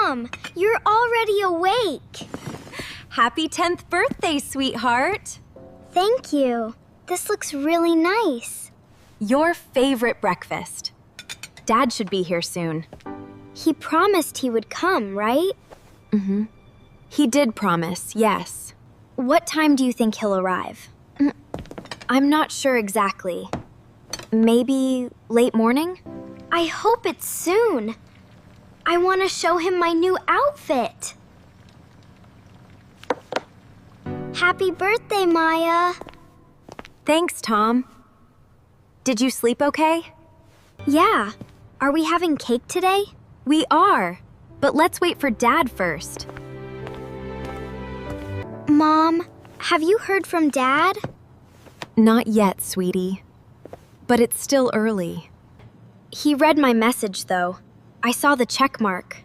Mom, you're already awake. Happy 10th birthday, sweetheart. Thank you. This looks really nice. Your favorite breakfast. Dad should be here soon. He promised he would come, right? Mm-hmm. He did promise, yes. What time do you think he'll arrive? I'm not sure exactly. Maybe late morning? I hope it's soon. I want to show him my new outfit. Happy birthday, Maya. Thanks, Tom. Did you sleep okay? Yeah. Are we having cake today? We are, but let's wait for Dad first. Mom, have you heard from Dad? Not yet, sweetie. But it's still early. He read my message, though. I saw the check mark.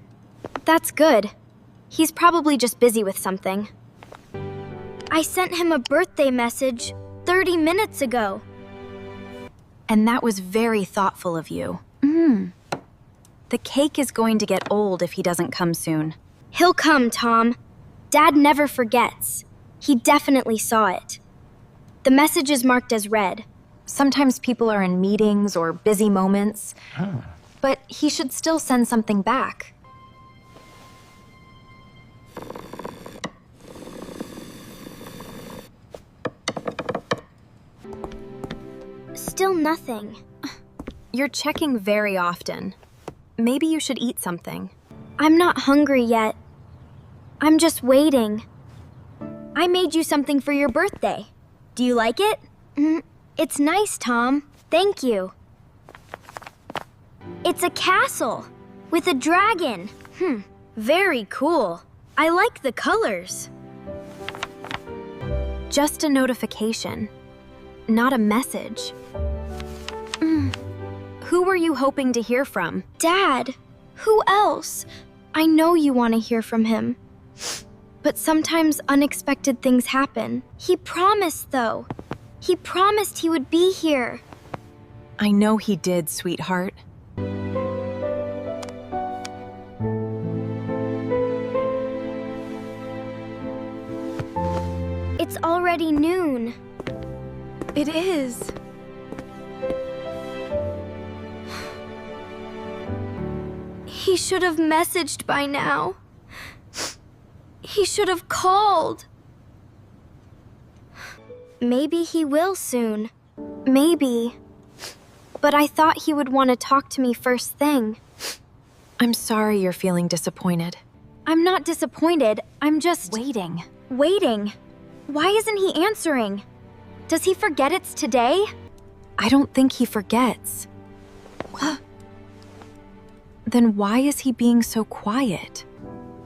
That's good. He's probably just busy with something. I sent him a birthday message 30 minutes ago. And that was very thoughtful of you. The cake is going to get old if he doesn't come soon. He'll come, Tom. Dad never forgets. He definitely saw it. The message is marked as read. Sometimes people are in meetings or busy moments, but he should still send something back. Still nothing. You're checking very often. Maybe you should eat something. I'm not hungry yet. I'm just waiting. I made you something for your birthday. Do you like it? It's nice, Tom. Thank you. It's a castle with a dragon. Very cool. I like the colors. Just a notification, not a message. Who were you hoping to hear from? Dad. Who else? I know you want to hear from him. But sometimes unexpected things happen. He promised, though. He promised he would be here. I know he did, sweetheart. It's already noon. It is. He should have messaged by now. He should have called. Maybe he will soon. Maybe. But I thought he would want to talk to me first thing. I'm sorry you're feeling disappointed. I'm not disappointed. I'm just Waiting. waiting. Why isn't he answering? Does he forget it's today? I don't think he forgets. Then why is he being so quiet?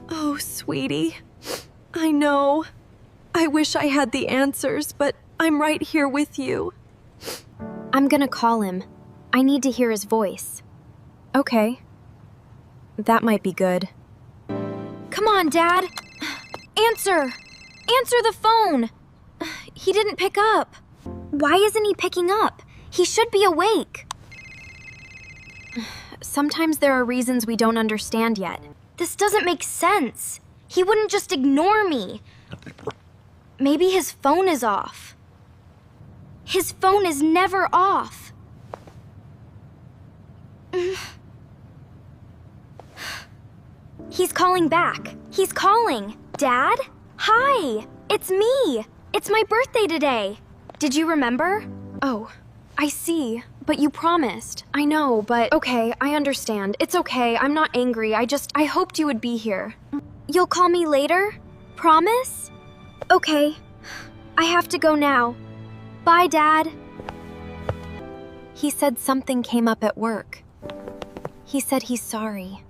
Oh, sweetie. I know. I wish I had the answers, but I'm right here with you. I'm gonna call him. I need to hear his voice. Okay. That might be good. Come on, Dad. Answer! Answer the phone! He didn't pick up. Why isn't he picking up? He should be awake. Sometimes there are reasons we don't understand yet. This doesn't make sense. He wouldn't just ignore me. Maybe his phone is off. His phone is never off. He's calling back. He's calling. Dad? Hi! It's me! It's my birthday today. Did you remember? Oh, I see. But you promised. I know, but okay, I understand. It's okay. I'm not angry. I hoped you would be here. You'll call me later? Promise? Okay. I have to go now. Bye, Dad. He said something came up at work. He said he's sorry.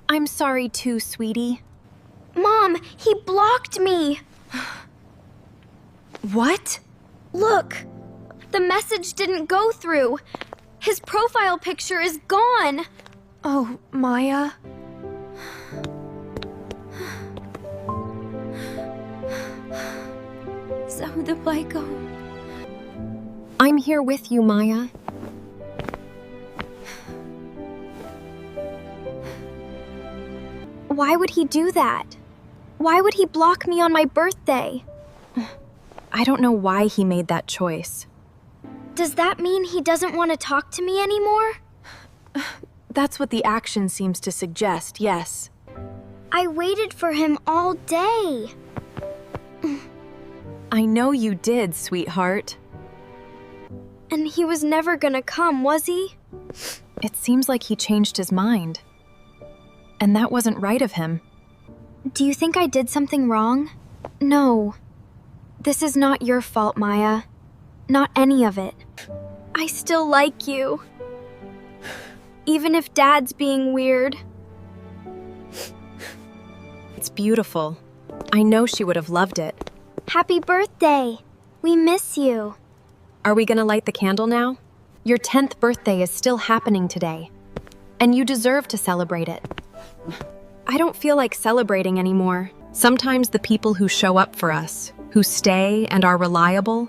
I'm sorry too, sweetie. Mom, he blocked me. What? Look, the message didn't go through. His profile picture is gone. Oh, Maya. I'm here with you, Maya. Why would he do that? Why would he block me on my birthday? I don't know why he made that choice. Does that mean he doesn't want to talk to me anymore? That's what the action seems to suggest, yes. I waited for him all day. I know you did, sweetheart. And he was never gonna come, was he? It seems like he changed his mind. And that wasn't right of him. Do you think I did something wrong? No. This is not your fault, Maya. Not any of it. I still like you. Even if Dad's being weird. It's beautiful. I know she would have loved it. Happy birthday! We miss you. Are we gonna light the candle now? Your 10th birthday is still happening today. And you deserve to celebrate it. I don't feel like celebrating anymore. Sometimes the people who show up for us, who stay and are reliable,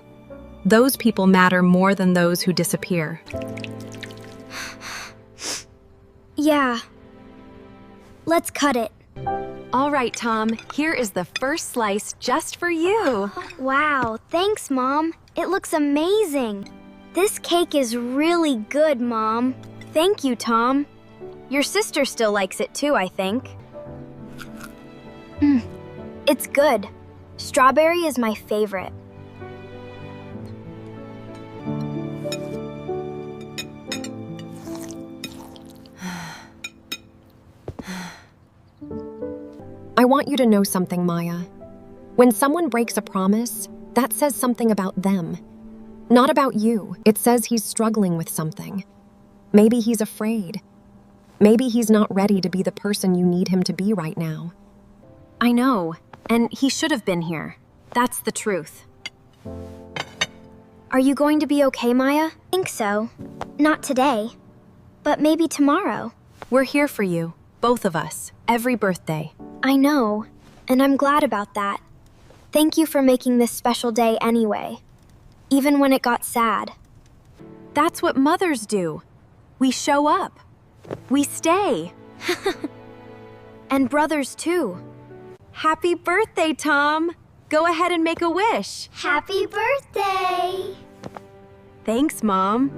those people matter more than those who disappear. Yeah. Let's cut it. All right, Tom, here is the first slice just for you. Wow, thanks, Mom. It looks amazing. This cake is really good, Mom. Thank you, Tom. Your sister still likes it too, I think. It's good. Strawberry is my favorite. I want you to know something, Maya. When someone breaks a promise, that says something about them. Not about you. It says he's struggling with something. Maybe he's afraid. Maybe he's not ready to be the person you need him to be right now. I know, and he should have been here. That's the truth. Are you going to be okay, Maya? Think so. Not today, but maybe tomorrow. We're here for you, both of us, every birthday. I know, and I'm glad about that. Thank you for making this special day anyway, even when it got sad. That's what mothers do. We show up. We stay. And brothers too. Happy birthday, Tom. Go ahead and make a wish. Happy birthday! Thanks, Mom.